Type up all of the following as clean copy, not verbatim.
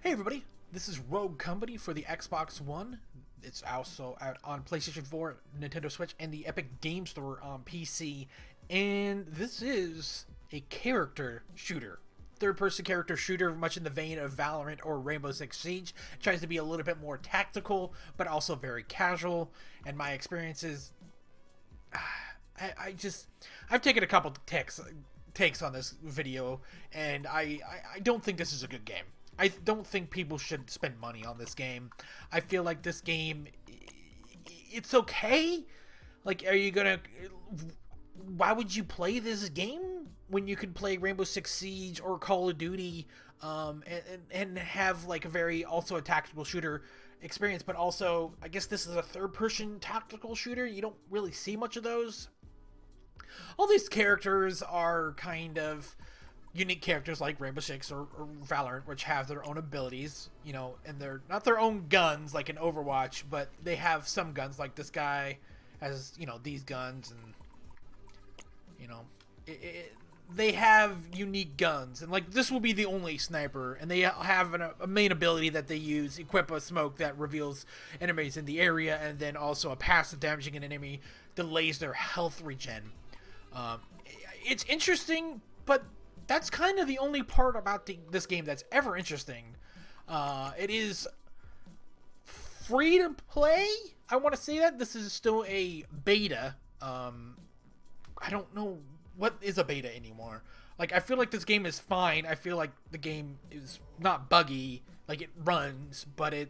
Hey everybody, this is Rogue Company for the Xbox One. It's also out on PlayStation 4, Nintendo Switch, and the Epic Game Store on PC. And this is a character shooter. Third-person character shooter, much in the vein of Valorant or Rainbow Six Siege. It tries to be a little bit more tactical, but also very casual. And my experiences, I've taken a couple takes on this video, and I don't think this is a good game. I don't think people should spend money on this game. I feel like this game, it's okay. Like, are you gonna? Why would you play this game when you could play Rainbow Six Siege or Call of Duty, and have like a very also a tactical shooter experience? But also, I guess this is a third-person tactical shooter. You don't really see much of those. All these characters are kind of unique characters like Rainbow Six or Valorant, which have their own abilities, you know, and they're not their own guns like in Overwatch, but they have some guns. Like this guy has, you know, these guns, and you know, they have unique guns, and like this will be the only sniper, and they have a main ability that they use, equip a smoke that reveals enemies in the area, and then also a passive damaging an enemy delays their health regen. It's interesting, but that's kind of the only part about this game that's ever interesting. It is free to play. I want to say that this is still a beta. I don't know what is a beta anymore. Like, I feel like this game is fine. I feel like the game is not buggy. Like, it runs, but it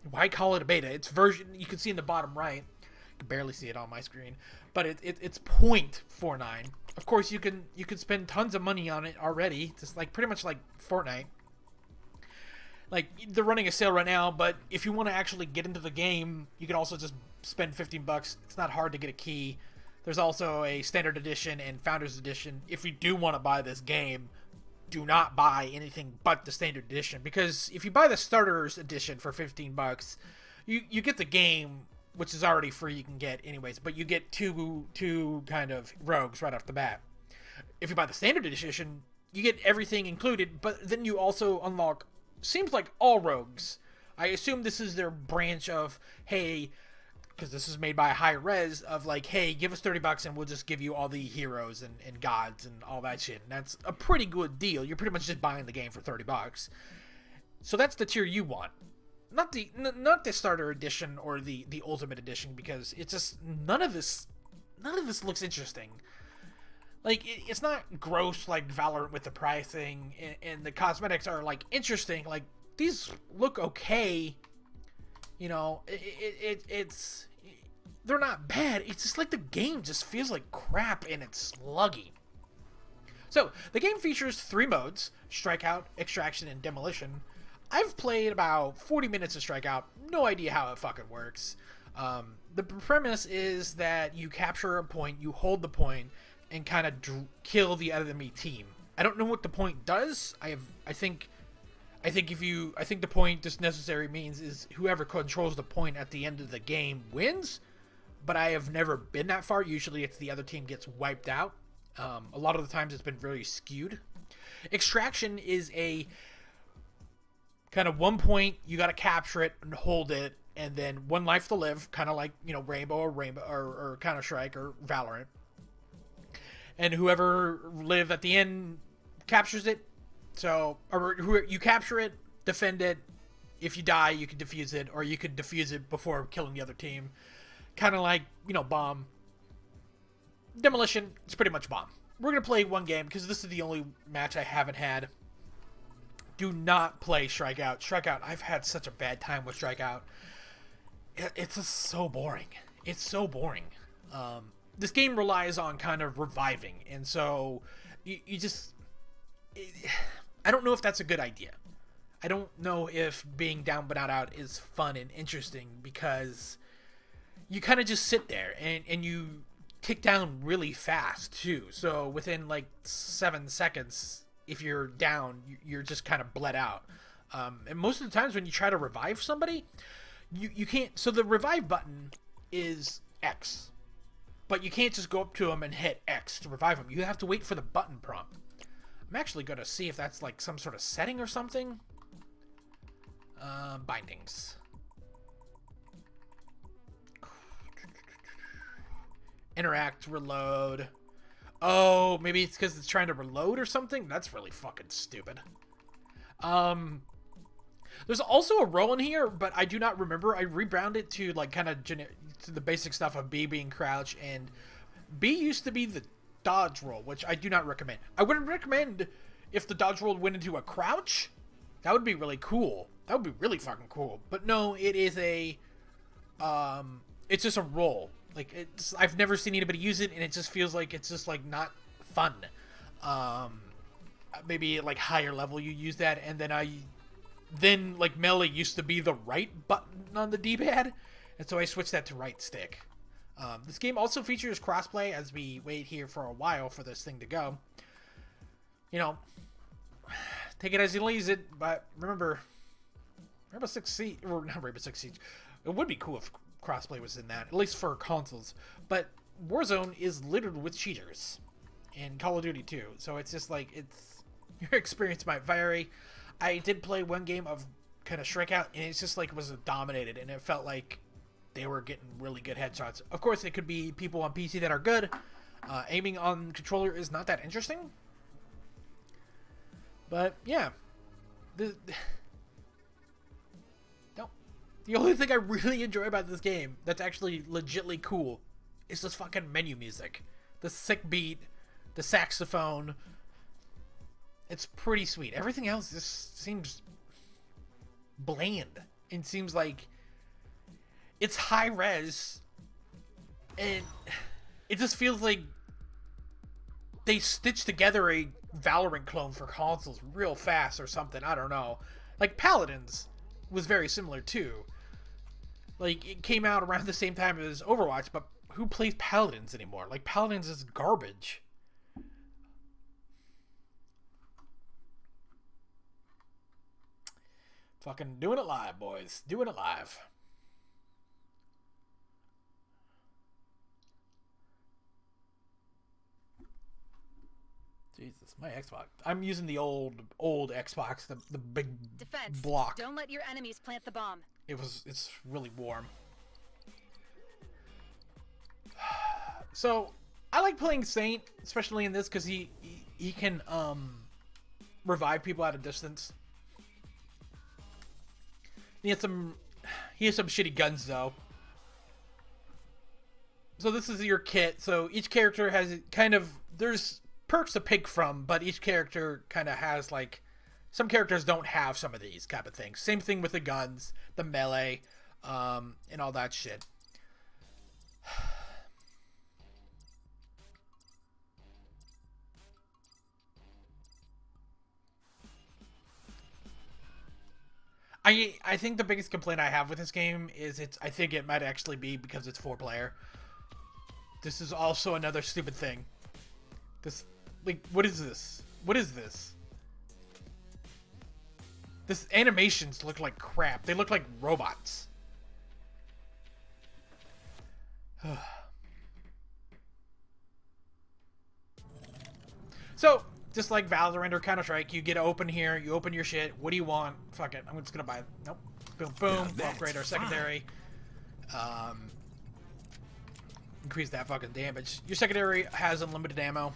why call it a beta? It's version, you can see in the bottom right. You can barely see it on my screen, but it's 0.49. Of course, you can spend tons of money on it already, just like pretty much like Fortnite. Like, they're running a sale right now, but if you want to actually get into the game, you can also just spend $15. It's not hard to get a key. There's also a standard edition and founders edition. If you do want to buy this game, do not buy anything but the standard edition, because if you buy the starters edition for $15, you get the game, which is already free, you can get anyways, but you get two kind of rogues right off the bat. If you buy the standard edition, you get everything included, but then you also unlock, seems like all rogues. I assume this is their branch of, hey, because this is made by Hi-Rez, of like, hey, give us $30 and we'll just give you all the heroes and gods and all that shit. And that's a pretty good deal. You're pretty much just buying the game for $30. So that's the tier you want. Not the starter edition or the ultimate edition, because it's just none of this looks interesting. Like, it's not gross like Valorant with the pricing, and the cosmetics are like interesting. Like, these look okay, you know. It's they're not bad. It's just like the game just feels like crap and it's sluggy. So the game features 3 modes: Strikeout, Extraction, and Demolition. I've played about 40 minutes of Strikeout. No idea how it fucking works. The premise is that you capture a point, you hold the point, and kind of kill the enemy team. I don't know what the point does. I think the point just necessary means is whoever controls the point at the end of the game wins. But I have never been that far. Usually it's the other team gets wiped out. A lot of the times it's been very skewed. Extraction is a kind of 1 point, you got to capture it and hold it, and then 1 life to live, kind of like, you know, Rainbow or Counter-Strike or Valorant. And whoever live at the end captures it. So, or you capture it, defend it. If you die, you can defuse it, or you could defuse it before killing the other team. Kind of like, you know, Bomb. Demolition, it's pretty much Bomb. We're going to play one game because this is the only match I haven't had. Do not play Strikeout. Strikeout, I've had such a bad time with Strikeout. It's just so boring. It's so boring. This game relies on kind of reviving, and so you just... I don't know if that's a good idea. I don't know if being down but not out is fun and interesting, because you kind of just sit there and you tick down really fast too. So within like 7 seconds, if you're down, you're just kind of bled out. And most of the times when you try to revive somebody, you can't. So the revive button is X, but you can't just go up to them and hit X to revive them. You have to wait for the button prompt. I'm actually going to see if that's like some sort of setting or something. Bindings. Interact, reload. Oh, maybe it's because it's trying to reload or something? That's really fucking stupid. There's also a roll in here, but I do not remember. I rebound it to like kind of to the basic stuff of B being crouch, and B used to be the dodge roll, which I do not recommend. I wouldn't recommend if the dodge roll went into a crouch. That would be really cool. That would be really fucking cool. But no, it is a it's just a roll. Like, it's, I've never seen anybody use it, and it just feels like it's just like not fun. Maybe at like higher level you use that, and then like melee used to be the right button on the D-pad, and so I switched that to right stick. This game also features crossplay as we wait here for a while for this thing to go. You know, take it as you leave it, but remember Rainbow Six Siege, or not Rainbow Six Siege. It would be cool if crossplay was in that, at least for consoles. But Warzone is littered with cheaters, and Call of Duty too. So it's just like, it's, your experience might vary. I did play one game of kind of Strikeout, and it's just like it was dominated, and it felt like they were getting really good headshots. Of course, it could be people on PC that are good. Aiming on controller is not that interesting. But yeah, the only thing I really enjoy about this game that's actually legitly cool is this fucking menu music. The sick beat, the saxophone. It's pretty sweet. Everything else just seems bland. It seems like it's high res, and it just feels like they stitched together a Valorant clone for consoles real fast or something. I don't know. Like Paladins was very similar too. Like, it came out around the same time as Overwatch, but who plays Paladins anymore? Like, Paladins is garbage. Fucking doing it live, boys. Doing it live. Jesus, my Xbox. I'm using the old Xbox, the big Defense. block. Don't let your enemies plant the bomb. It's really warm. So, I like playing Saint, especially in this, because he can revive people at a distance. He has some shitty guns though. So this is your kit. So each character has kind of, there's perks to pick from, but each character kind of has like, some characters don't have some of these type of things. Same thing with the guns, the melee, and all that shit. I think the biggest complaint I have with this game is I think it might actually be because it's 4-player. This is also another stupid thing. This, like, what is this? What is this? This animations look like crap. They look like robots. So, just like Valorant or Counter-Strike, you get open here, you open your shit. What do you want? Fuck it. I'm just gonna buy. Nope. Boom, boom. We'll upgrade our secondary. Increase that fucking damage. Your secondary has unlimited ammo.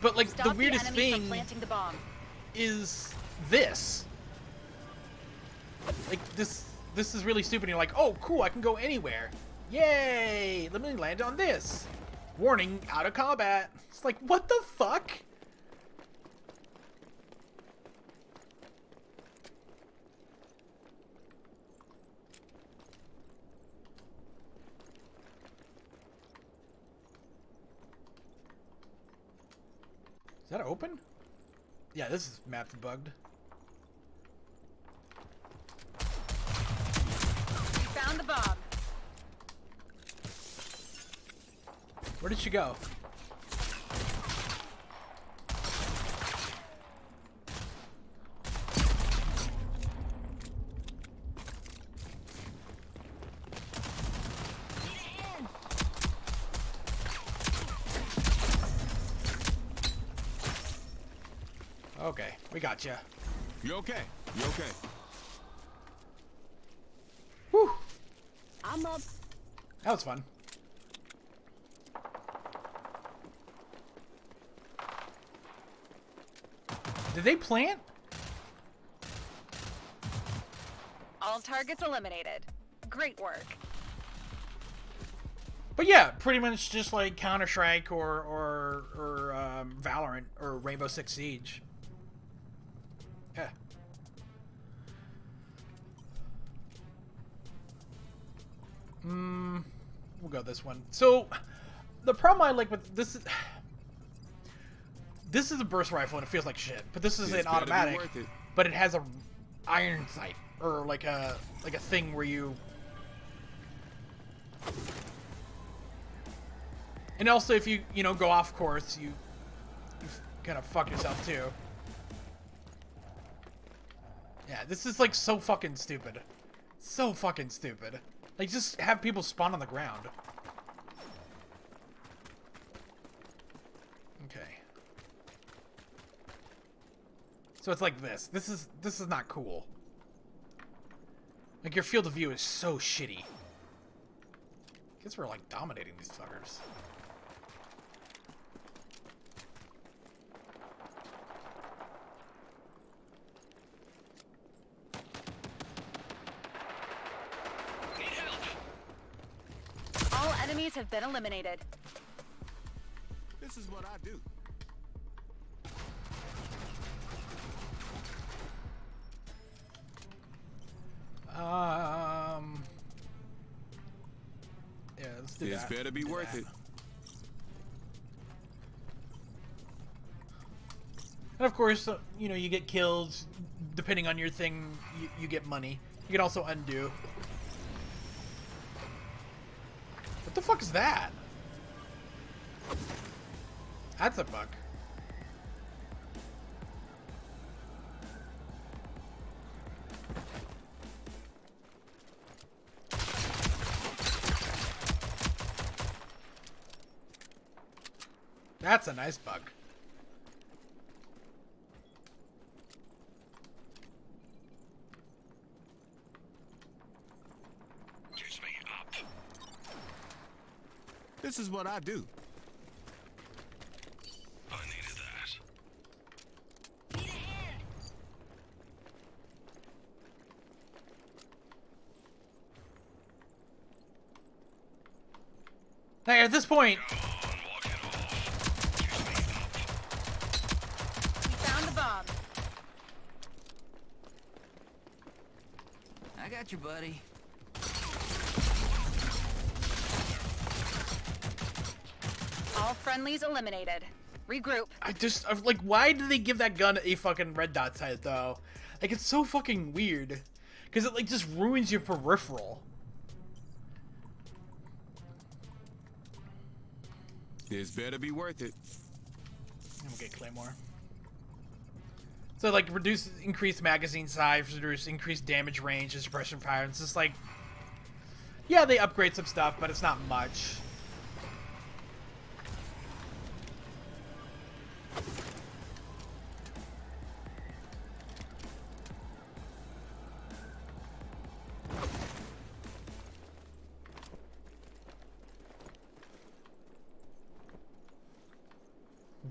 But like the weirdest thing is this. Like this is really stupid. You're like, oh cool, I can go anywhere. Yay! Let me land on this. Warning, out of combat. It's like, what the fuck? Is that open? Yeah, this is map bugged. We found the bomb. Where did she go? Okay, we got you. You okay? You okay? Whew, I'm up. that was fun. Did they plant? All targets eliminated. Great work. But yeah, pretty much just like Counter-Strike or Valorant or Rainbow Six Siege. Yeah. We'll go this one. So, the problem I like with this is a burst rifle and it feels like shit. But this is It's an better be automatic. worth it. But it has a iron sight or like a thing where you. And also, if you go off course, you kind of fuck yourself too. Yeah, this is like so fucking stupid. So fucking stupid. Like, just have people spawn on the ground. Okay. So it's like this. This is not cool. Like, your field of view is so shitty. Guess we're like dominating these fuckers. All enemies have been eliminated. This is what I do. Yeah, let's do It's that. better be Do worth that. it. And of course, you get kills. Depending on your thing, you get money. You can also undo. What the fuck is that? That's a bug. That's a nice bug. This is what I do. I needed that. Need a hand. Hey, at this point, Come on, walk it off. We found the bomb. I got you, buddy. All friendlies eliminated. Regroup. I'm like, why do they give that gun a fucking red dot sight though? Like, it's so fucking weird, because it like just ruins your peripheral. It's better be worth it. We'll get Claymore. So like, increased magazine size, reduce increased damage range, and suppression fire. It's just like, yeah, they upgrade some stuff, but it's not much.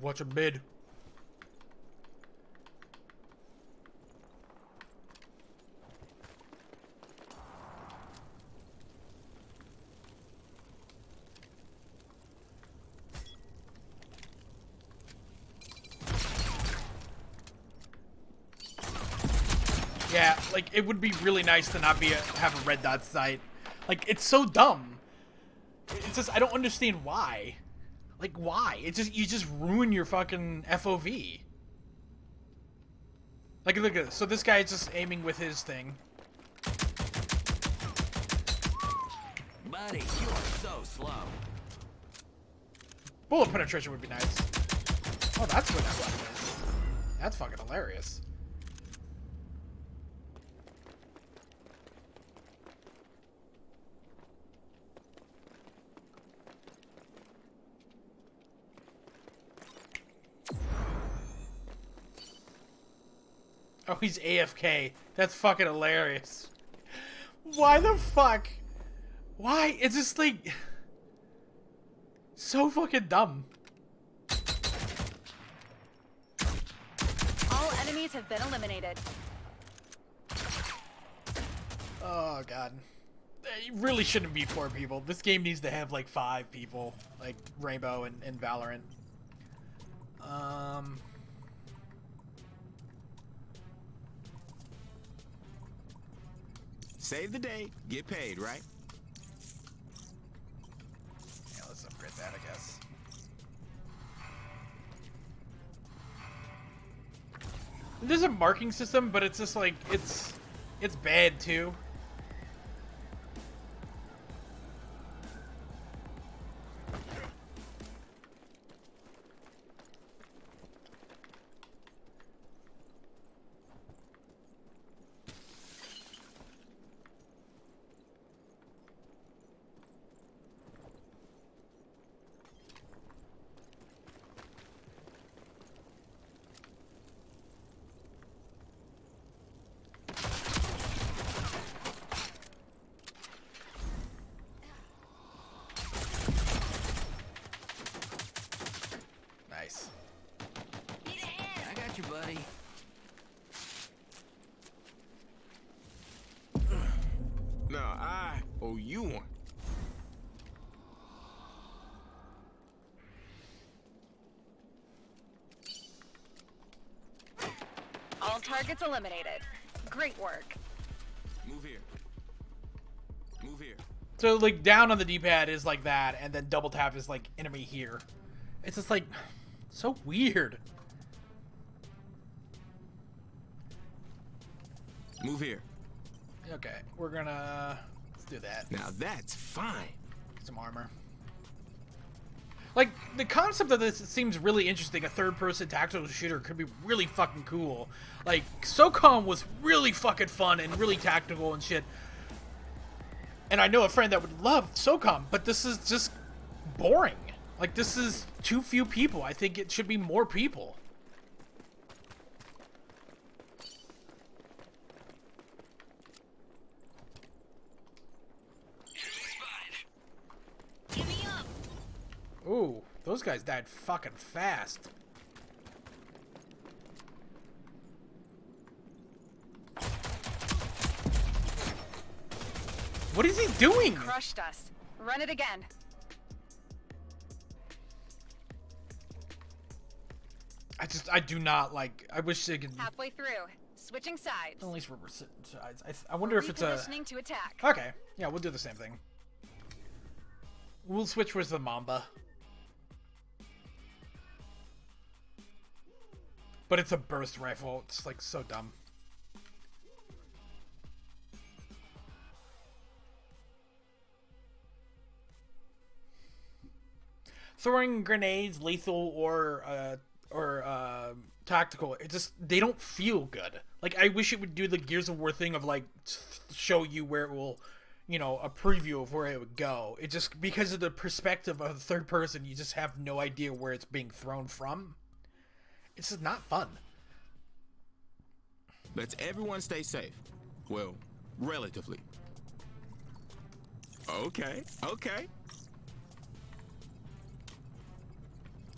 Watch a bid. Yeah, like, it would be really nice to not have a red dot sight. Like, it's so dumb. It's just, I don't understand why. Like, why? It's just, you just ruin your fucking FOV. Like, look at this. So this guy is just aiming with his thing. Buddy, you are so slow. Bullet penetration would be nice. Oh, that's what that weapon is. That's fucking hilarious. Oh, he's AFK. That's fucking hilarious. Why the fuck? Why? It's just like so fucking dumb. All enemies have been eliminated. Oh god. It really shouldn't be 4 people. This game needs to have like 5 people, like Rainbow and Valorant. Save the day, get paid, right? Yeah, let's upgrade that, I guess. There's a marking system, but it's just like it's bad too. Nice. I got you, buddy. No, I owe you one. All targets eliminated. Great work. Move here. Move here. So like down on the D-pad is like that, and then double tap is like enemy here. It's just like so weird. Move here. Okay, we're gonna let's do that. Now that's fine. Some armor. Like the concept of this seems really interesting. A third-person tactical shooter could be really fucking cool. Like SOCOM was really fucking fun and really tactical and shit. And I know a friend that would love SOCOM, but this is just boring. Like this is too few people. I think it should be more people. Give me up. Ooh, those guys died fucking fast. What is he doing? Crushed us. Run it again. I do not like, I wish they could, Halfway through. Switching sides. at least we're sides. I wonder if it's a, Repositioning to attack. okay, yeah, we'll do the same thing. We'll switch with the Mamba. But it's a burst rifle, it's like so dumb. Throwing grenades, lethal or tactical, it just, they don't feel good. Like, I wish it would do the Gears of War thing of like show you where it will, you know, a preview of where it would go. It just, because of the perspective of the third person, you just have no idea where it's being thrown from. It's just not fun. Let's everyone stay safe. Well, relatively. Okay, okay.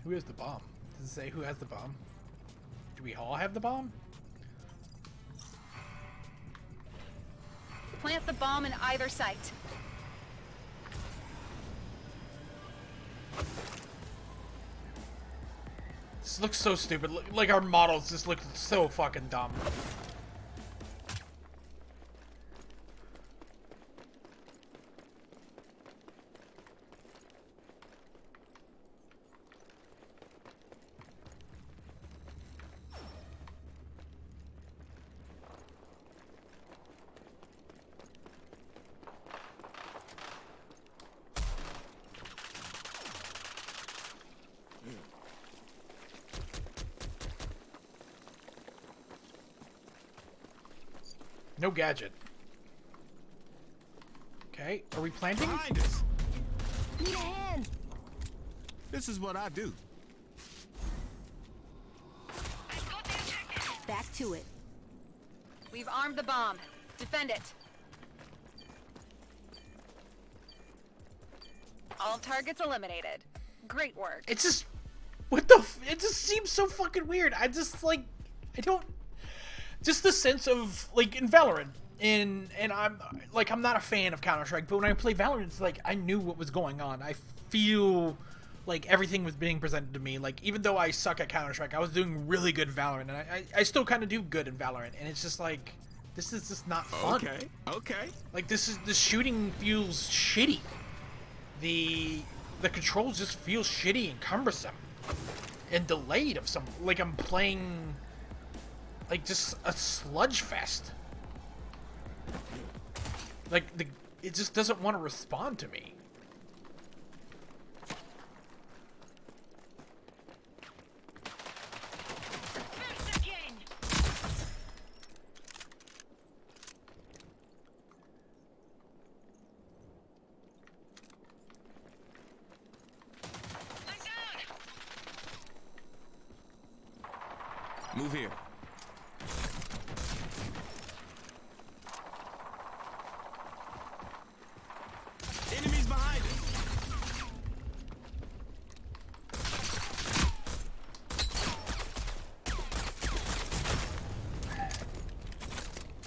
Who has the bomb? Does it say who has the bomb? Do we all have the bomb? Plant the bomb in either site. This looks so stupid. Like our models just look so fucking dumb. No gadget. Okay, are we planting? Behind us. Need a hand. This is what I do. Back to it. We've armed the bomb. Defend it. All targets eliminated. Great work. It's just, what the? It just seems so fucking weird. I just like, I don't. Just the sense of like in Valorant, and I'm not a fan of Counter-Strike, but when I play Valorant, it's like I knew what was going on. I feel like everything was being presented to me. Like even though I suck at Counter-Strike, I was doing really good in Valorant, and I still kind of do good in Valorant, and it's just like this is just not fun. Okay. Like the shooting feels shitty. The controls just feel shitty and cumbersome and delayed of some, like I'm playing like just a sludge fest. Like it just doesn't want to respond to me. Move here. Enemies behind us.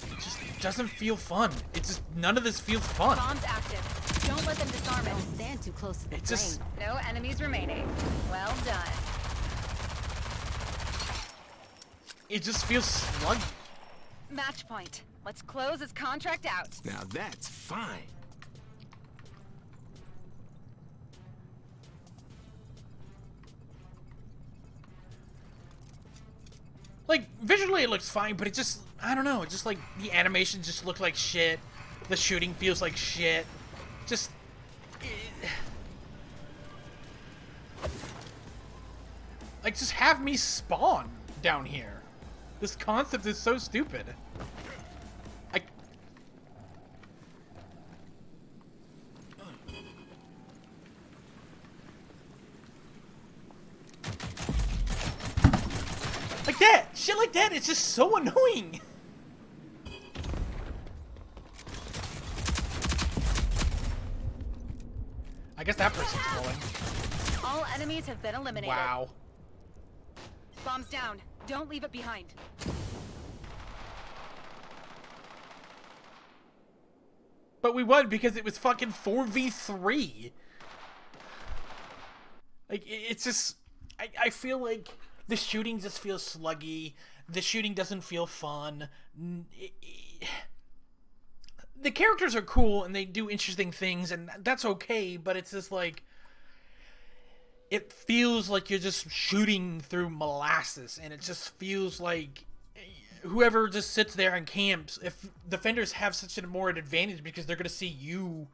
It just doesn't feel fun. It just, none of this feels fun. Bomb's active. Don't let them disarm it. Don't stand too close to the It just, flame. No enemies remaining. Well done. it just feels sluggy. Match point. Let's close this contract out. Now that's fine. Like, visually it looks fine, but it just, I don't know, it just like, the animation just looked like shit. The shooting feels like shit. Just, like, just have me spawn down here. This concept is so stupid. Like that! Shit like that, it's just so annoying! I guess that person's falling. All enemies have been eliminated. Wow. Bombs down. Don't leave it behind. But we won because it was fucking 4v3. Like, it's just... I feel like the shooting just feels sluggy. The shooting doesn't feel fun. The characters are cool and they do interesting things, and that's okay, but it's just like... It feels like you're just shooting through molasses, and it just feels like whoever just sits there and camps, if defenders have such a more advantage because they're going to see you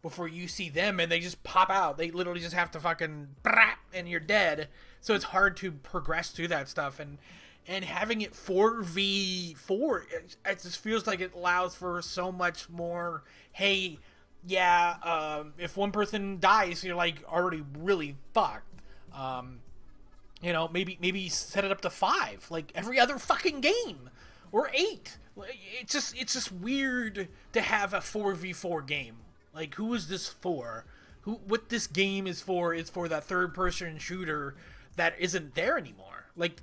before you see them, and they just pop out. They literally just have to fucking brap, and you're dead. So it's hard to progress through that stuff, and having it 4v4, it just feels like it allows for so much more, hey, yeah, if one person dies, you're like already really fucked. You know, maybe set it up to 5, like every other fucking game, or 8. It's just weird to have a 4v4 game. Like, who is this for? What this game is for that third-person shooter that isn't there anymore. Like,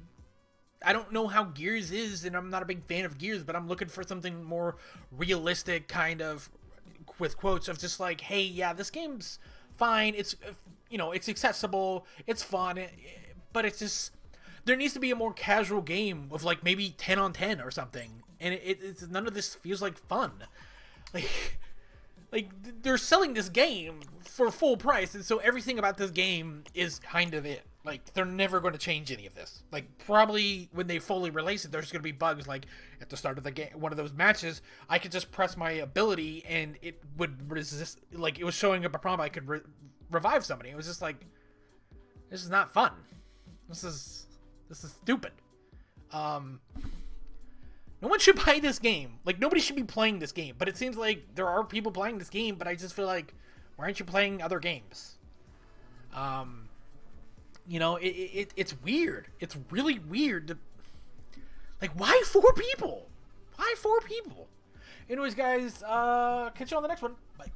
I don't know how Gears is, and I'm not a big fan of Gears, but I'm looking for something more realistic, kind of, with quotes, of just like, hey, yeah, this game's fine, it's, you know, it's accessible, it's fun, but it's just, there needs to be a more casual game of, like, maybe 10 on 10 or something, and it's none of this feels like fun. Like, they're selling this game for full price, and so everything about this game is kind of it. Like, they're never going to change any of this. Like, probably when they fully release it, there's going to be bugs. Like, at the start of the game, one of those matches, I could just press my ability, and it would resist. Like, it was showing up a prompt, I could revive somebody. It was just like, this is not fun. This is stupid. No one should buy this game. Like, nobody should be playing this game. But it seems like there are people playing this game, but I just feel like, why aren't you playing other games? You know, it's weird. It's really weird to... Like, why 4 people? Why Why 4 people? Anyways, guys, catch you on the next one. Bye.